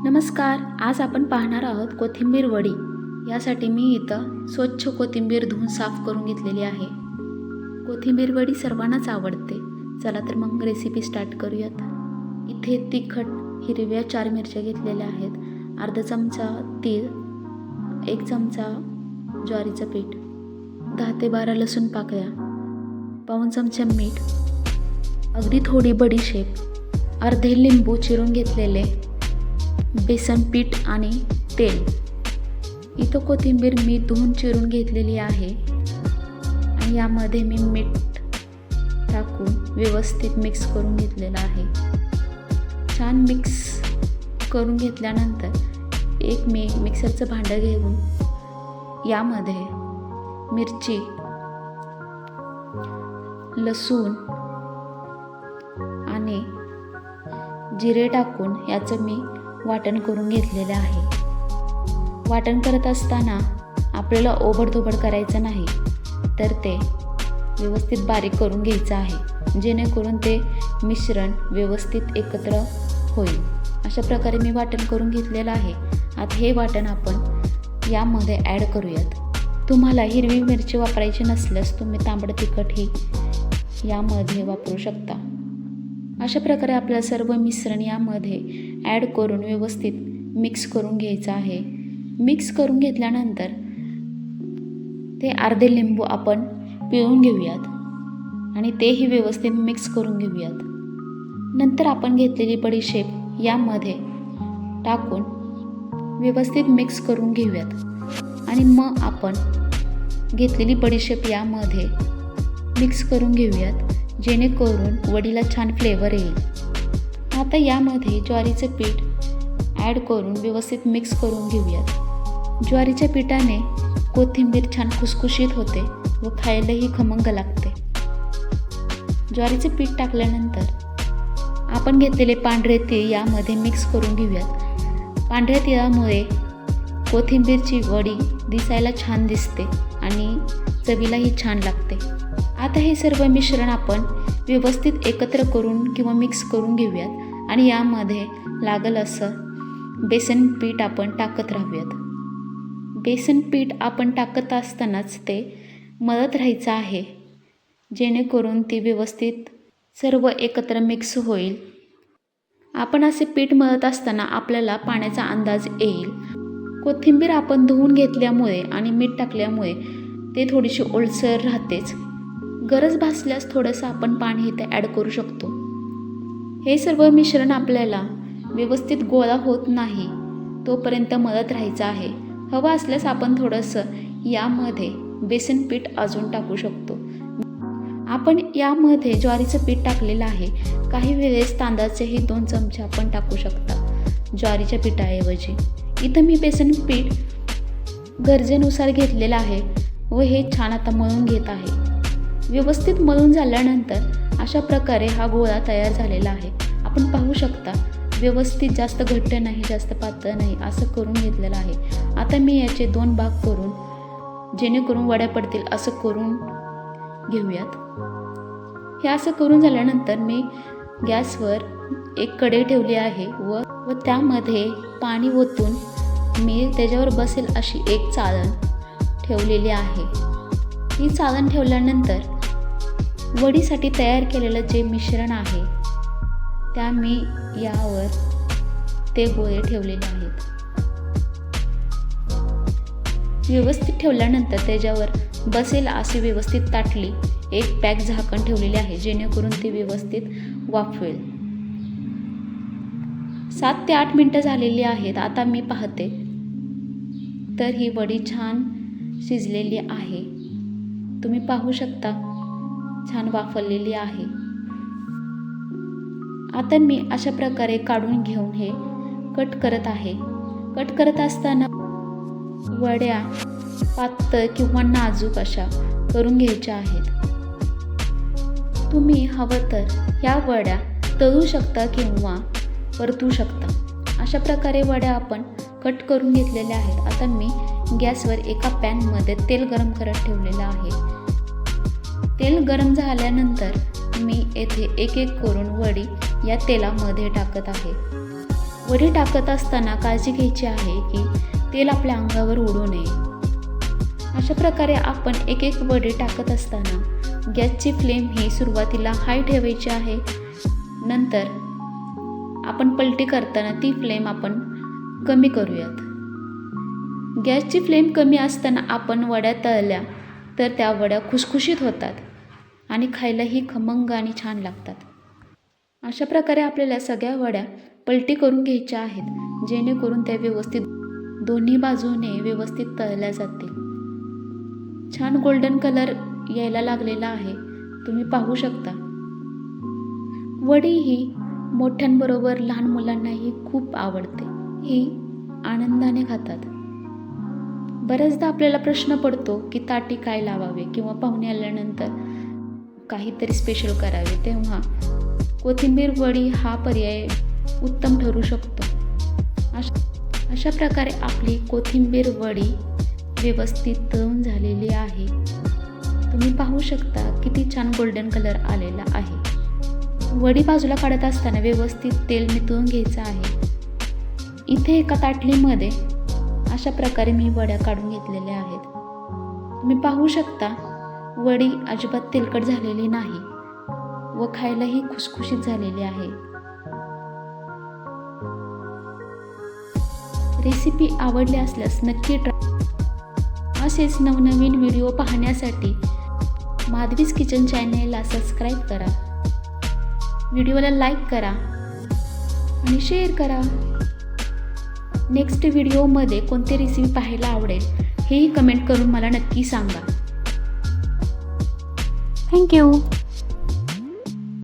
नमस्कार. आज आपण पाहणार आहोत कोथिंबीर वडी. यासाठी मी इथं स्वच्छ कोथिंबीर धुवून साफ करून घेतलेली आहे. कोथिंबीर वडी सर्वांनाच आवडते. चला तर मग रेसिपी स्टार्ट करूयात. इथे तिखट हिरव्या 4 मिरच्या घेतलेल्या आहेत, अर्धा चमचा तीळ, 1 चमचा ज्वारीचं पीठ, 10 ते 12 लसूण पाकळ्या, पाऊण चमचा मीठ, अगदी थोडी बडीशेप, अर्धे लिंबू चिरून घेतलेले, बेसन पीठ आणि तेल. इथं कोथिंबीर मी धुवून चिरून घेतलेली आहे आणि यामध्ये मी मीठ टाकून व्यवस्थित मिक्स करून घेतलेलं आहे. छान मिक्स करून घेतल्यानंतर मी मिक्सरचं भांडं घेऊन यामध्ये मिरची, लसूण आणि जिरे टाकून याचं मी वाटण करून घेतलेलं आहे. वाटण करत असताना आपल्याला ओबडधोबड करायचं नाही, तर ते व्यवस्थित बारीक करून घ्यायचं आहे, जेणेकरून ते मिश्रण व्यवस्थित एकत्र होईल. अशा प्रकारे मी वाटण करून घेतलेलं आहे. आता हे वाटण आपण यामध्ये ॲड करूयात. तुम्हाला हिरवी मिरची वापरायची नसल्यास तुम्ही तांबडं तिखटही यामध्ये वापरू शकता. अशा प्रकारे आपल्याला सर्व मिश्रण यामध्ये ॲड करून व्यवस्थित मिक्स करून घ्यायचं आहे. मिक्स करून घेतल्यानंतर ते अर्धे लिंबू आपण पिळून घेऊयात आणि तेही व्यवस्थित मिक्स करून घेऊयात. नंतर आपण घेतलेली बडीशेप यामध्ये टाकून व्यवस्थित मिक्स करून घेऊयात आणि मग आपण घेतलेली बडीशेप यामध्ये मिक्स करून घेऊयात, जेणेकरून वडीला छान फ्लेवर येईल. आता यामध्ये ज्वारीचं पीठ ॲड करून व्यवस्थित मिक्स करून घेऊयात. ज्वारीच्या पिठाने कोथिंबीर छान खुसखुशीत होते व खायलाही खमंग लागते. ज्वारीचे पीठ टाकल्यानंतर आपण घेतलेले पांढरे तीळ यामध्ये मिक्स करून घेऊयात. पांढऱ्या तिळामुळे कोथिंबीरची वडी दिसायला छान दिसते आणि चवीलाही छान लागते. आता हे सर्व मिश्रण आपण व्यवस्थित एकत्र करून किंवा मिक्स करून घेऊयात आणि यामध्ये लागेल असं बेसन पीठ आपण टाकत राहूयात. बेसन पीठ आपण टाकत असतानाच ते मळत राहायचं आहे, जेणेकरून ती व्यवस्थित सर्व एकत्र मिक्स होईल. आपण असे पीठ मळत असताना आपल्याला पाण्याचा अंदाज येईल. कोथिंबीर आपण धुवून घेतल्यामुळे आणि मीठ टाकल्यामुळे ते थोडीशी ओलसर राहतेच. गरज भासल्यास थोडंसं आपण पाणी इथे ॲड करू शकतो. हे सर्व मिश्रण आपल्याला व्यवस्थित गोळा होत नाही तोपर्यंत मळत राहायचं आहे. हवं असल्यास आपण थोडंसं यामध्ये बेसन पीठ अजून टाकू शकतो. आपण यामध्ये ज्वारीचं पीठ टाकलेलं आहे. काही वेळेस तांदळाचेही 2 चमचे आपण टाकू शकता ज्वारीच्या पिठाऐवजी. इथं मी बेसन पीठ गरजेनुसार घेतलेलं आहे व हे छान आता मळून घेत आहे. व्यवस्थित मळून झाल्यानंतर अशा प्रकारे हा गोळा तयार झालेला आहे. आपण पाहू शकता व्यवस्थित जास्त घट्ट नाही, जास्त पातळ नाही, असं करून घेतलेलं आहे. आता मी याचे 2 भाग करून जेणेकरून वड्या पडतील असं करून घेऊयात. हे असं करून झाल्यानंतर मी गॅसवर एक कढई ठेवली आहे व त्यामध्ये पाणी ओतून मी त्याच्यावर बसेल अशी एक चाळण ठेवलेली आहे. ही चाळण ठेवल्यानंतर वडीसाठी तयार केलेलं जे मिश्रण आहे त्या मी यावर ते गोळे ठेवलेले आहेत. व्यवस्थित ठेवल्यानंतर त्याच्यावर बसेल अशी व्यवस्थित ताटली एक पॅक झाकण ठेवलेले आहे, जेणेकरून ते व्यवस्थित वाफवेल. 7 ते 8 मिनटं झालेली आहेत. आता मी पाहते तर ही वडी छान शिजलेली आहे. तुम्ही पाहू शकता छान वाफलेली आहे. आता मी अशा प्रकारे काढून घेऊन हे कट करत आहे. कट करत असताना वड्या पातळ किंवा नाजूक अशा करून घ्यायच्या आहेत. तुम्ही हवं तर ह्या वड्या तळू शकता किंवा परतू शकता. अशा प्रकारे वड्या आपण कट करून घेतलेल्या आहेत. आता मी गॅसवर एका पॅनमध्ये तेल गरम करत ठेवलेलं आहे. तेल गरम झाल्यानंतर मी येथे एक एक करून वडी या तेलामध्ये टाकत आहे वडी टाकत असताना काळजी घ्यायची आहे की तेल आपल्या अंगावर उडू नये. अशा प्रकारे आपण एक एक वडे टाकत असताना गॅसची फ्लेम ही सुरुवातीला हाय ठेवायची आहे. नंतर आपण पलटी करताना ती फ्लेम आपण कमी करूयात. गॅसची फ्लेम कमी असताना आपण वड्या तळल्या तर त्या वड्या खुसखुशीत होतात आणि खायलाही खमंग आणि छान लागतात. अशा प्रकारे आपल्याला सगळ्या वड्या पलटी करून घ्यायच्या आहेत जेणेकरून त्या व्यवस्थित दोन्ही बाजूने व्यवस्थित तळल्या जातील. छान गोल्डन कलर यायला लागलेला आहे, तुम्ही पाहू शकता. वडी ही मोठ्यांबरोबर लहान मुलांनाही खूप आवडते. ही आनंदाने खातात. बऱ्याचदा आपल्याला प्रश्न पडतो की ताटी काय लावावे किंवा पाहुणे आल्यानंतर काहीतरी स्पेशल करावे, तेव्हा कोथिंबीर वडी हा पर्याय उत्तम ठरू शकतो. अशा प्रकारे आपली कोथिंबीर वडी व्यवस्थित तळून झालेली आहे. तुम्ही पाहू शकता किती छान गोल्डन कलर आलेला आहे. वडी बाजूला काढत असताना व्यवस्थित तेल नितळून घ्यायचं आहे. इथे एका ताटलीमध्ये अशा प्रकारे मी वड्या काढून घेतलेल्या आहेत. तुम्ही पाहू शकता वडी अजिबात तेलकट झालेली नाही व खायलाही खुसखुशीत झालेली आहे. रेसिपी आवडली असल्यास नक्की ट्राय. असेच नवनवीन व्हिडिओ पाहण्यासाठी माधवीज किचन चॅनेलला सबस्क्राईब करा, व्हिडिओला लाईक करा आणि शेअर करा. नेक्स्ट व्हिडिओमध्ये कोणती रेसिपी पाहायला आवडेल हेही कमेंट करून मला नक्की सांगा. थँक्यू.